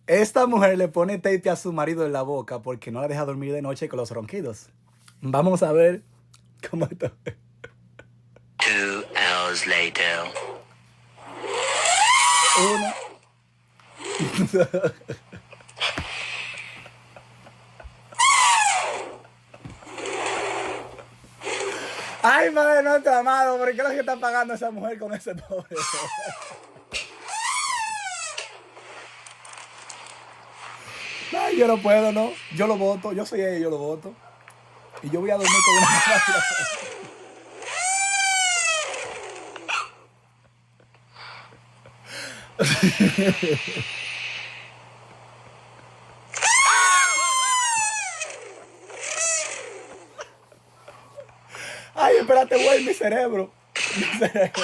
Esta mujer le pone tape a su marido en la boca porque no la deja dormir de noche con los ronquidos. Vamos a ver cómo esto. 2 hours later. Una. Ay, madre nuestro amado, ¿por qué es lo que está pagando esa mujer con ese pobre? Ay, yo no puedo, ¿no? Yo lo voto, yo soy ella, yo lo voto. Y yo voy a dormir con una mala. Ay, espérate, güey, mi cerebro. Mi cerebro.